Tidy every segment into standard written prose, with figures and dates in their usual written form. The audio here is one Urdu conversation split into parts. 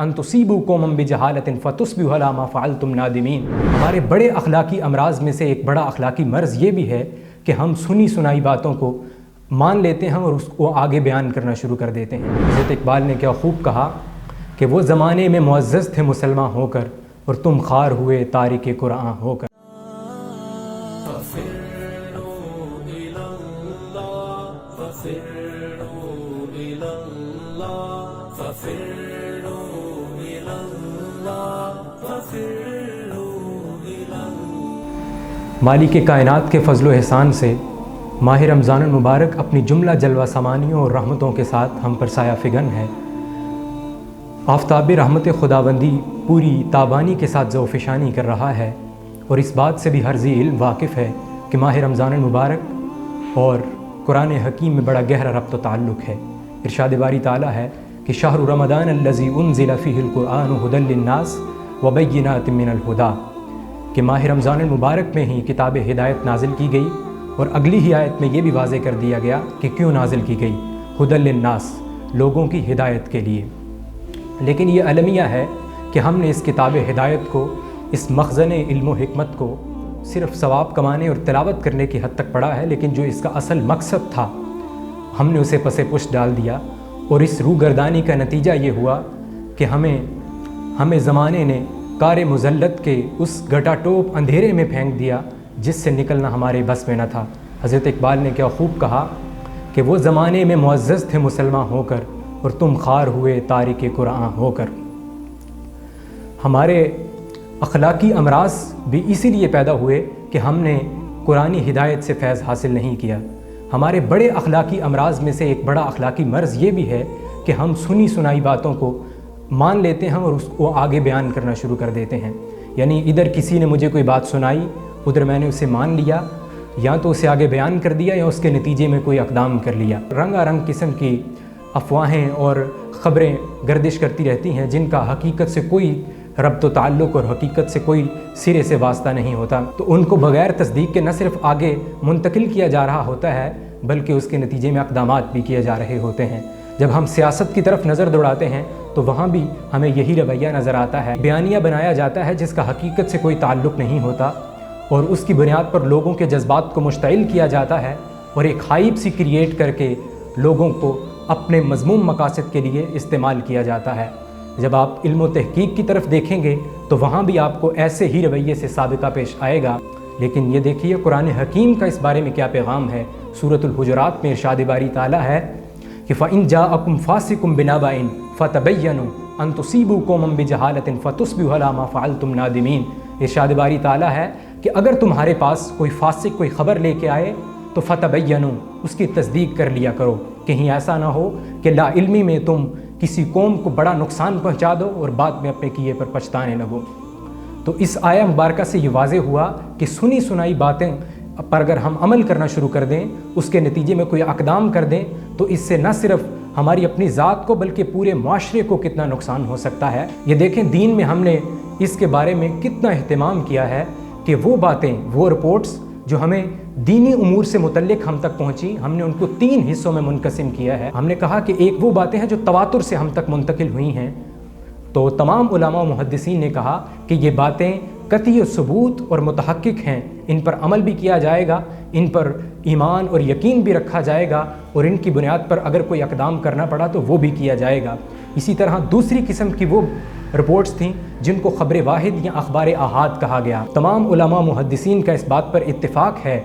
ان تصیبوا قوما بجہالۃ فتصبحوا علی ما فعلتم نادمین۔ ہمارے بڑے اخلاقی امراض میں سے ایک بڑا اخلاقی مرض یہ بھی ہے کہ ہم سنی سنائی باتوں کو مان لیتے ہیں اور اس کو آگے بیان کرنا شروع کر دیتے ہیں۔ حضرت اقبال نے کیا خوب کہا کہ وہ زمانے میں معزز تھے مسلمان ہو کر اور تم خوار ہوئے تارک قرآن ہو کر۔ مالک کائنات کے فضل و احسان سے ماہ رمضان المبارک اپنی جملہ جلوہ سمانیوں اور رحمتوں کے ساتھ ہم پر سایہ فگن ہے۔ آفتاب رحمت خداوندی پوری تابانی کے ساتھ ذوفشانی کر رہا ہے، اور اس بات سے بھی ہر ذی علم واقف ہے کہ ماہ رمضان المبارک اور قرآن حکیم میں بڑا گہرا ربط و تعلق ہے۔ ارشاد باری تعالیٰ ہے کہ شہر رمضان الذی انزل فیہ القرآن ھدی للناس وبینات من الھدی، کہ ماہ رمضان المبارک میں ہی کتاب ہدایت نازل کی گئی، اور اگلی ہی آیت میں یہ بھی واضح کر دیا گیا کہ کیوں نازل کی گئی، ھدی للناس، لوگوں کی ہدایت کے لیے۔ لیکن یہ المیہ ہے کہ ہم نے اس کتاب ہدایت کو، اس مخزن علم و حکمت کو صرف ثواب کمانے اور تلاوت کرنے کی حد تک پڑھا ہے، لیکن جو اس کا اصل مقصد تھا ہم نے اسے پس پشت ڈال دیا، اور اس روگردانی کا نتیجہ یہ ہوا کہ ہمیں زمانے نے کار مذلت کے اس گٹا ٹوپ اندھیرے میں پھینک دیا جس سے نکلنا ہمارے بس میں نہ تھا۔ حضرت اقبال نے کیا خوب کہا کہ وہ زمانے میں معزز تھے مسلمان ہو کر اور تم خوار ہوئے تارک قرآن ہو کر۔ ہمارے اخلاقی امراض بھی اسی لیے پیدا ہوئے کہ ہم نے قرآنی ہدایت سے فیض حاصل نہیں کیا۔ ہمارے بڑے اخلاقی امراض میں سے ایک بڑا اخلاقی مرض یہ بھی ہے کہ ہم سنی سنائی باتوں کو مان لیتے ہیں اور اس کو آگے بیان کرنا شروع کر دیتے ہیں۔ یعنی ادھر کسی نے مجھے کوئی بات سنائی، ادھر میں نے اسے مان لیا، یا تو اسے آگے بیان کر دیا یا اس کے نتیجے میں کوئی اقدام کر لیا۔ رنگا رنگ قسم کی افواہیں اور خبریں گردش کرتی رہتی ہیں جن کا حقیقت سے کوئی ربط و تعلق اور حقیقت سے کوئی سرے سے واسطہ نہیں ہوتا، تو ان کو بغیر تصدیق کے نہ صرف آگے منتقل کیا جا رہا ہوتا ہے بلکہ اس کے نتیجے میں اقدامات بھی کیے جا رہے ہوتے ہیں۔ جب ہم سیاست کی طرف نظر دوڑاتے ہیں تو وہاں بھی ہمیں یہی رویہ نظر آتا ہے۔ بیانیہ بنایا جاتا ہے جس کا حقیقت سے کوئی تعلق نہیں ہوتا، اور اس کی بنیاد پر لوگوں کے جذبات کو مشتعل کیا جاتا ہے، اور ایک ہائپ سی کریٹ کر کے لوگوں کو اپنے مذموم مقاصد کے لیے استعمال کیا جاتا ہے۔ جب آپ علم و تحقیق کی طرف دیکھیں گے تو وہاں بھی آپ کو ایسے ہی رویے سے سابقہ پیش آئے گا۔ لیکن یہ دیکھیے قرآن حکیم کا اس بارے میں کیا پیغام ہے۔ سورۃ الحجرات میں ارشاد باری تعالیٰ ہے کہ فَإِن جَاءَكُمْ فَاسِقٌ بِنَبَإٍ فَتَبَيَّنُوا أَن تُصِيبُوا قَوْمًا بِجَهَالَةٍ فَتُصْبِحُوا عَلَىٰ مَا فَعَلْتُمْ نَادِمِينَ۔ ارشاد باری تعالیٰ ہے کہ اگر تمہارے پاس کوئی فاسق کوئی خبر لے کے آئے تو فتبینوا، اس کی تصدیق کر لیا کرو، کہیں ایسا نہ ہو کہ لا علمی میں تم کسی قوم کو بڑا نقصان پہنچا دو اور بعد میں اپنے کیے پر پچھتانے لگو۔ تو اس آیہ مبارکہ سے یہ واضح ہوا کہ سنی سنائی باتیں پر اگر ہم عمل کرنا شروع کر دیں، اس کے نتیجے میں کوئی اقدام کر دیں، تو اس سے نہ صرف ہماری اپنی ذات کو بلکہ پورے معاشرے کو کتنا نقصان ہو سکتا ہے۔ یہ دیکھیں دین میں ہم نے اس کے بارے میں کتنا اہتمام کیا ہے کہ وہ باتیں، وہ رپورٹس جو ہمیں دینی امور سے متعلق ہم تک پہنچی، ہم نے ان کو 3 حصوں میں منقسم کیا ہے۔ ہم نے کہا کہ ایک وہ باتیں ہیں جو تواتر سے ہم تک منتقل ہوئی ہیں، تو تمام علماء و محدثین نے کہا کہ یہ باتیں قطعی ثبوت اور متحقق ہیں، ان پر عمل بھی کیا جائے گا، ان پر ایمان اور یقین بھی رکھا جائے گا، اور ان کی بنیاد پر اگر کوئی اقدام کرنا پڑا تو وہ بھی کیا جائے گا۔ اسی طرح دوسری قسم کی وہ رپورٹس تھیں جن کو خبر واحد یا اخبار احاد کہا گیا۔ تمام علماء محدثین کا اس بات پر اتفاق ہے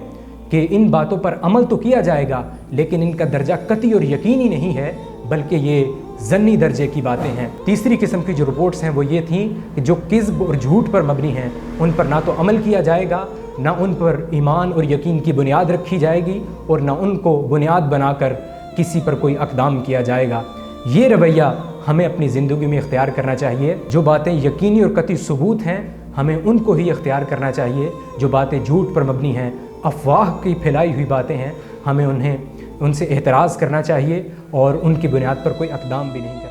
کہ ان باتوں پر عمل تو کیا جائے گا، لیکن ان کا درجہ قطعی اور یقینی نہیں ہے بلکہ یہ ضنی درجے کی باتیں ہیں۔ تیسری قسم کی جو رپورٹس ہیں وہ یہ تھیں کہ جو کذب اور جھوٹ پر مبنی ہیں، ان پر نہ تو عمل کیا جائے گا، نہ ان پر ایمان اور یقین کی بنیاد رکھی جائے گی، اور نہ ان کو بنیاد بنا کر کسی پر کوئی اقدام کیا جائے گا۔ یہ رویہ ہمیں اپنی زندگی میں اختیار کرنا چاہیے۔ جو باتیں یقینی اور قطعی ثبوت ہیں ہمیں ان کو ہی اختیار کرنا چاہیے۔ جو باتیں جھوٹ پر مبنی ہیں، افواہ کی پھیلائی ہوئی باتیں ہیں، ہمیں ان سے احتراز کرنا چاہیے اور ان کی بنیاد پر کوئی اقدام بھی نہیں کرنا۔